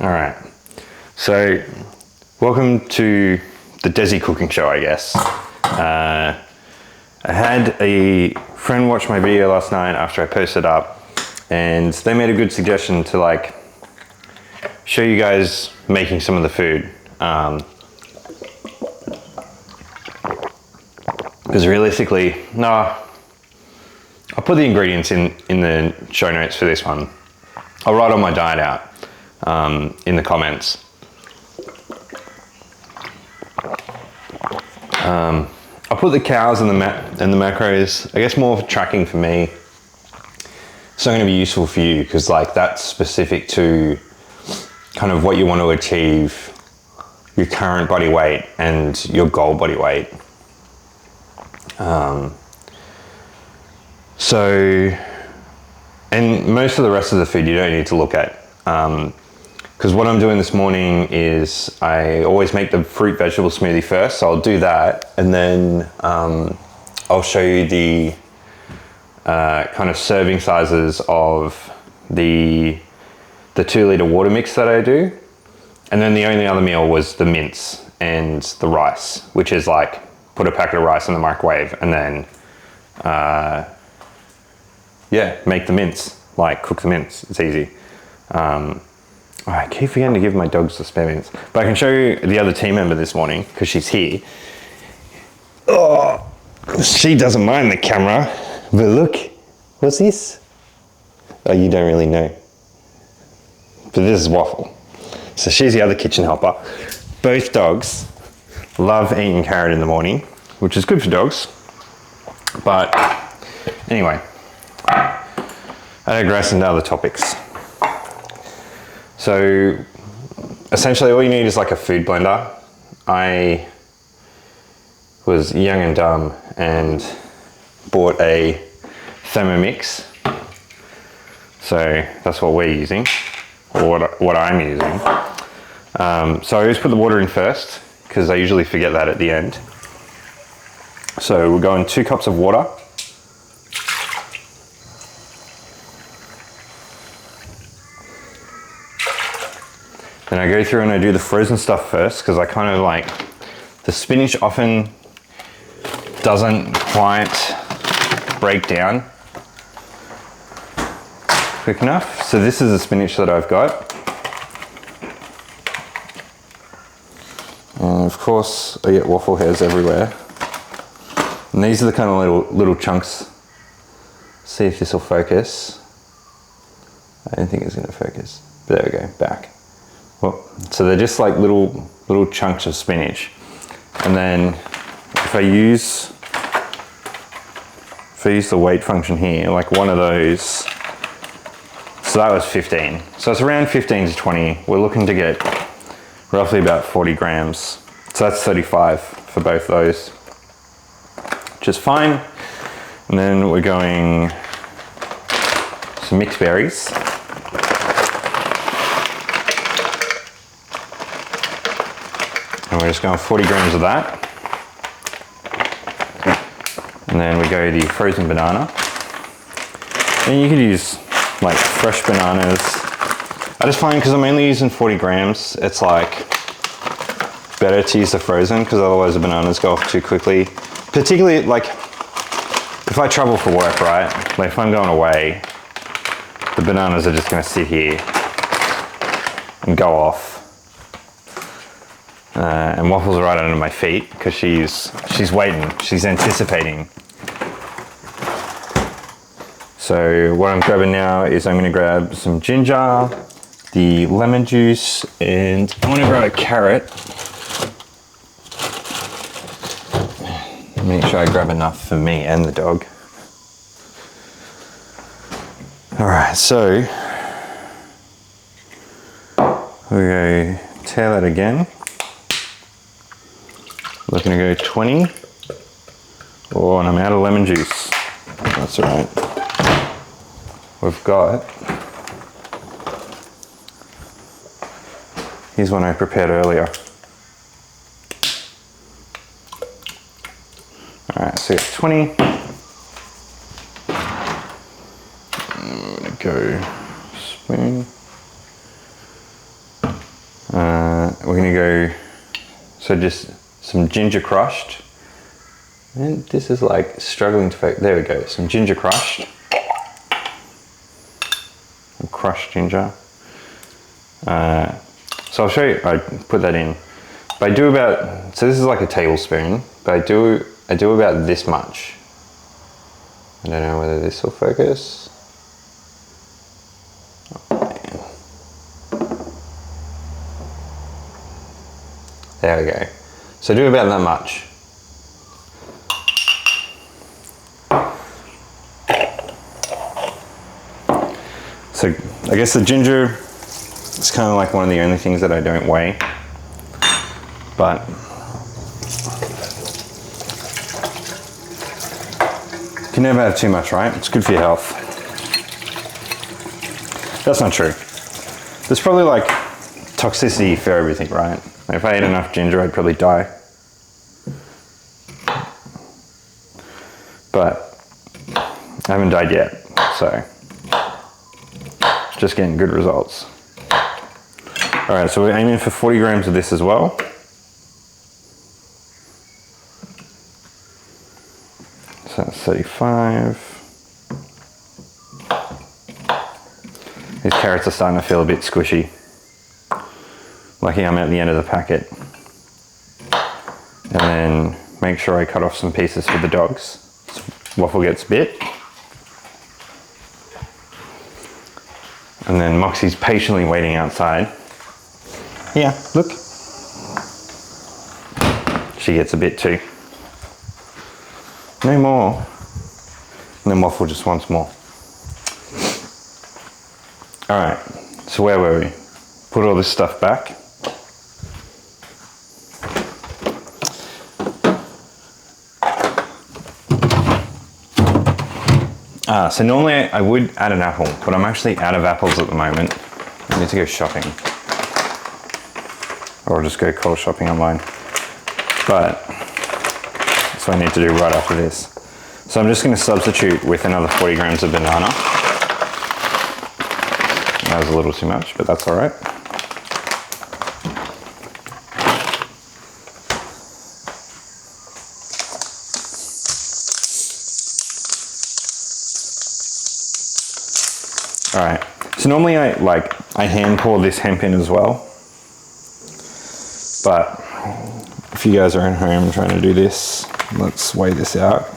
All right, so welcome to the Desi cooking show, I guess. I had a friend watch my video last night after I posted up, and they made a good suggestion to like show you guys making some of the food. Because realistically, no, I'll put the ingredients in the show notes for this one. I'll write all my diet out in the comments. I'll put the cows and the macros, I guess more for tracking for me. It's not going to be useful for you because like that's specific to kind of what you want to achieve, your current body weight and your goal body weight. So, and most of the rest of the food you don't need to look at. Because what I'm doing this morning is I always make the fruit vegetable smoothie first, so I'll do that, and then I'll show you the kind of serving sizes of the 2 litre water mix that I do. And then the only other meal was the mince and the rice, which is like put a packet of rice in the microwave and then make the mince, like cook the mince. It's easy. I keep forgetting to give my dogs the spare mince, but I can show you the other team member this morning because she's here. Oh, she doesn't mind the camera, but look, what's this? Oh, you don't really know, but this is Waffle. So she's the other kitchen helper. Both dogs love eating carrot in the morning, which is good for dogs. But anyway, I digress into other topics. So essentially all you need is like a food blender. I was young and dumb and bought a Thermomix. So that's what we're using, or what I'm using. So I always put the water in first because I usually forget that at the end. So we're going 2 cups of water. Then I go through and I do the frozen stuff first because I kind of like, the spinach often doesn't quite break down quick enough. So this is the spinach that I've got. And of course I get waffle hairs everywhere. And these are the kind of little chunks. See if this will focus. I don't think it's going to focus. But there we go, back. Well, so they're just like little chunks of spinach. And then if I use the weight function here, like one of those, so that was 15. So it's around 15 to 20. We're looking to get roughly about 40 grams. So that's 35 for both those, which is fine. And then we're going some mixed berries. And we're just going 40 grams of that. And then we go the frozen banana. And you could use like fresh bananas. I just find because I'm only using 40 grams, it's like better to use the frozen because otherwise the bananas go off too quickly. Particularly like if I travel for work, right? Like if I'm going away, the bananas are just gonna sit here and go off. And Waffle's right under my feet because she's waiting, she's anticipating. So what I'm grabbing now is I'm going to grab some ginger, the lemon juice, and I want to grab a carrot. Make sure I grab enough for me and the dog. All right, so we go tail that again. Looking to go 20. Oh, and I'm out of lemon juice. That's all right. We've got, here's one I prepared earlier. All right, so it's 20. I'm gonna go spoon. We're gonna go, so just some ginger crushed. And this is like struggling to focus. There we go, some ginger crushed. Some crushed ginger. So I'll show you, I put that in. But I do about, so this is like a tablespoon, but I do about this much. I don't know whether this will focus. Oh, man. There we go. So do about that much. So I guess the ginger is kind of like one of the only things that I don't weigh, but you can never have too much, right? It's good for your health. That's not true. There's probably like toxicity for everything, right? If I ate enough ginger, I'd probably die. But I haven't died yet, so just getting good results. All right, so we're aiming for 40 grams of this as well. So that's 35. These carrots are starting to feel a bit squishy. Lucky I'm at the end of the packet. And then make sure I cut off some pieces for the dogs. Waffle gets bit. And then Moxie's patiently waiting outside. Yeah, look. She gets a bit too. No more. And then Waffle just wants more. All right, so where were we? Put all this stuff back. So normally I would add an apple, but I'm actually out of apples at the moment. I need to go shopping. Or I'll just go cold shopping online. But that's what I need to do right after this. So I'm just going to substitute with another 40 grams of banana. That was a little too much, but that's all right. All right, so normally I hand pour this hemp in as well. But if you guys are at home trying to do this, let's weigh this out.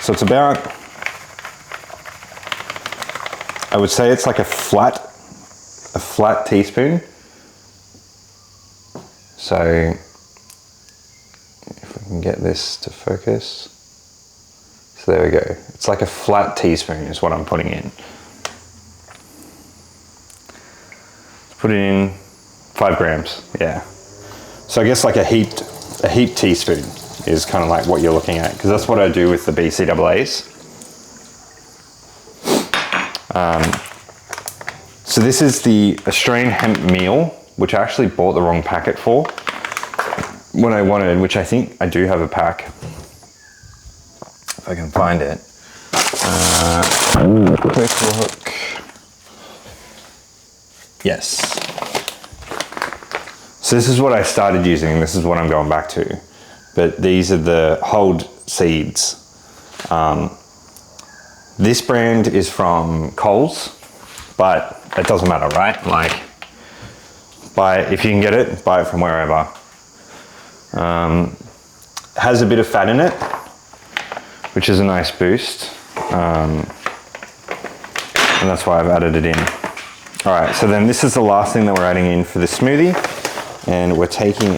So it's about, I would say it's like a flat teaspoon. So if we can get this to focus. So there we go. It's like a flat teaspoon is what I'm putting in. Put it in 5 grams, yeah. So I guess like a heaped teaspoon is kind of like what you're looking at, because that's what I do with the BCAAs. So this is the Australian hemp meal, which I actually bought the wrong packet for when I wanted, which I think I do have a pack. If I can find it. Quick look. Yes. So this is what I started using. This is what I'm going back to. But these are the whole seeds. This brand is from Coles, but it doesn't matter, right? Like, if you can get it, buy it from wherever. Has a bit of fat in it, which is a nice boost. And that's why I've added it in. All right, so then this is the last thing that we're adding in for the smoothie. And we're taking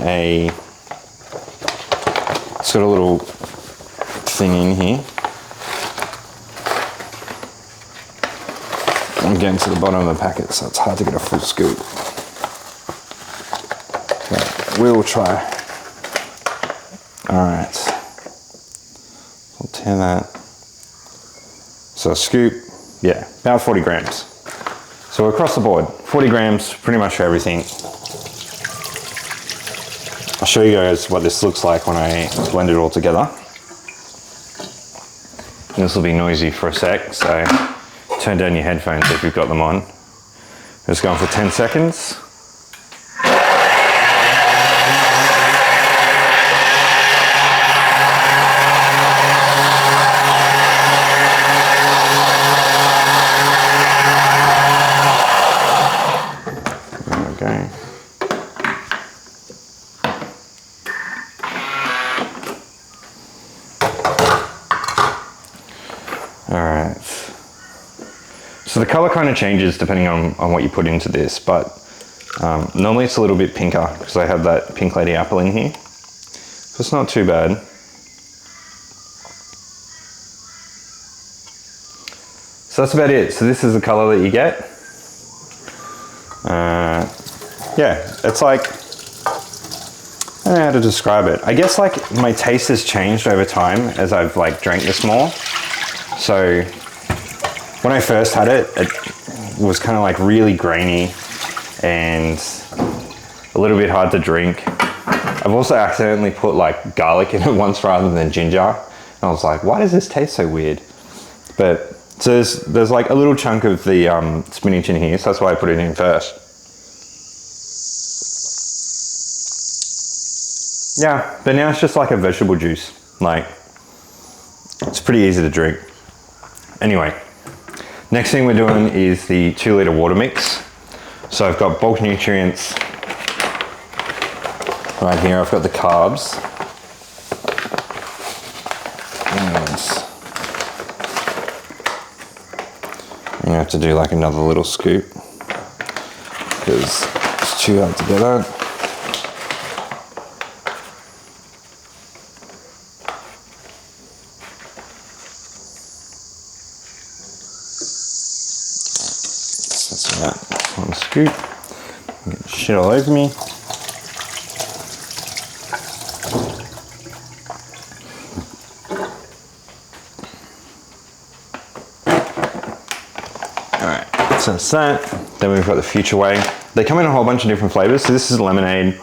it's got a little thing in here. I'm getting to the bottom of the packet, so it's hard to get a full scoop. But we'll try. All right, I'll tear that. So a scoop, yeah, about 40 grams. So we're across the board, 40 grams, pretty much for everything. I'll show you guys what this looks like when I blend it all together. And this will be noisy for a sec, so turn down your headphones if you've got them on. Just going for 10 seconds. we go. Alright. So the color kind of changes depending on what you put into this, but normally it's a little bit pinker because I have that pink lady apple in here. So it's not too bad. So that's about it. So this is the color that you get. Yeah, it's like, I don't know how to describe it. I guess like my taste has changed over time as I've like drank this more. So when I first had it, it was kind of like really grainy and a little bit hard to drink. I've also accidentally put like garlic in it once rather than ginger. And I was like, why does this taste so weird? But so there's like a little chunk of the spinach in here, so that's why I put it in first. Yeah, but now it's just like a vegetable juice. Like, it's pretty easy to drink. Anyway, next thing we're doing is the 2 litre water mix. So I've got bulk nutrients right here. I've got the carbs. And I'm gonna have to do like another little scoop because it's too hard to get out. That's that. One scoop. Get shit all over me. Alright, so that's that. Then we've got the Future Way. They come in a whole bunch of different flavors. So this is lemonade.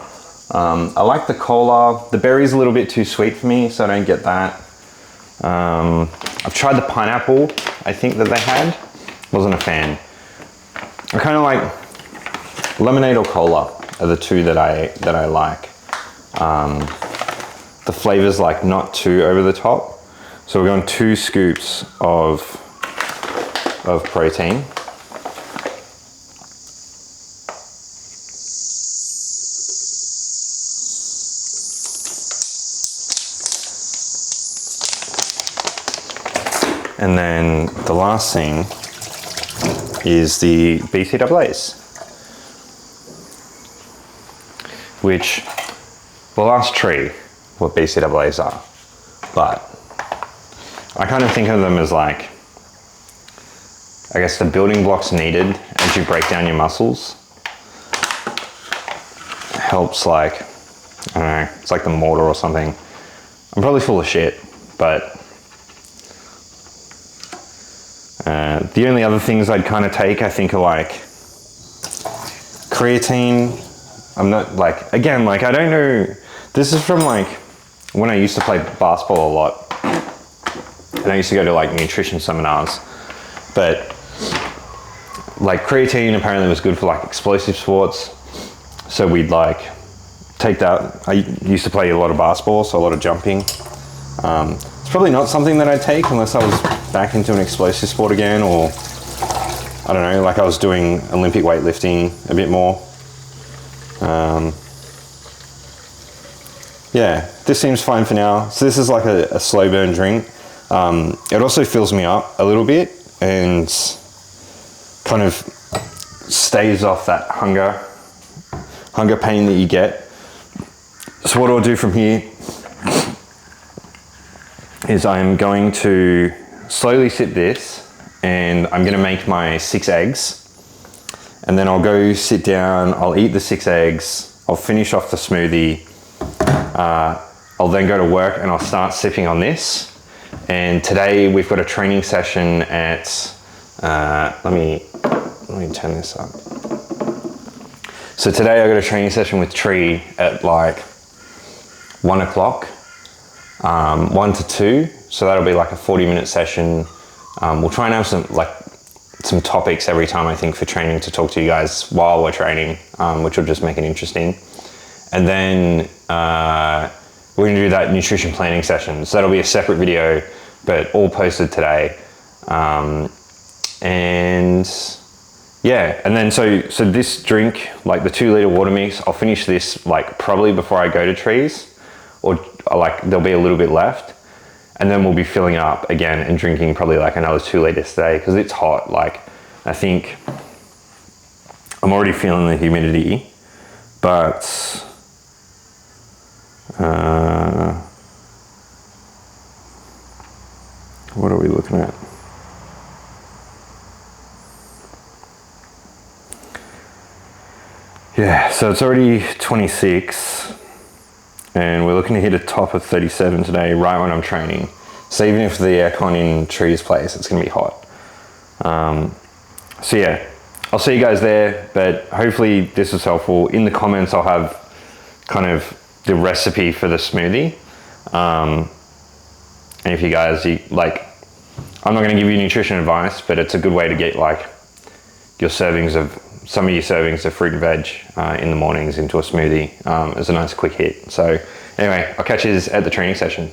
I like the cola. The berry's a little bit too sweet for me, so I don't get that. I've tried the pineapple, I think that they had. Wasn't a fan. I kind of like lemonade or cola are the two that I like. The flavor's like not too over the top. So we're going 2 scoops of protein. And then the last thing is the BCAAs, which we'll ask Tree what BCAAs are, but I kind of think of them as like, I guess the building blocks needed as you break down your muscles. It helps like, I don't know, it's like the mortar or something. I'm probably full of shit, but the only other things I'd kind of take, I think, are like creatine. I'm not like, again, like I don't know, this is from like when I used to play basketball a lot and I used to go to like nutrition seminars, but like creatine apparently was good for like explosive sports. So we'd like take that. I used to play a lot of basketball, so a lot of jumping. It's probably not something that I'd take unless I was back into an explosive sport again, or I don't know, like I was doing Olympic weightlifting a bit more. Yeah, this seems fine for now. So this is like a slow burn drink. It also fills me up a little bit and kind of staves off that hunger pain that you get. So what I'll do from here is I'm going to slowly sip this and I'm gonna make my 6 eggs, and then I'll go sit down, I'll eat the 6 eggs, I'll finish off the smoothie, I'll then go to work and I'll start sipping on this. And today we've got a training session at, let me turn this up. So today I got a training session with Tree at like 1 o'clock. 1 to 2, so that'll be like a 40-minute session. We'll try and have some topics every time, I think, for training to talk to you guys while we're training, which will just make it interesting. And then we're gonna do that nutrition planning session. So that'll be a separate video, but all posted today. And yeah, and then so this drink, like the 2 liter water mix, I'll finish this like probably before I go to trees, or like there'll be a little bit left, and then we'll be filling up again and drinking probably like another 2 liters today because it's hot. Like I think I'm already feeling the humidity, but what are we looking at? Yeah, so it's already 26 and we're looking to hit a top of 37 today, right when I'm training. So even if the aircon in Tree's place, it's gonna be hot. So yeah, I'll see you guys there, but hopefully this was helpful. In the comments, I'll have kind of the recipe for the smoothie. And if you guys, like, I'm not gonna give you nutrition advice, but it's a good way to get like your servings of, some of your servings of fruit and veg in the mornings into a smoothie as a nice quick hit. So anyway, I'll catch you at the training session.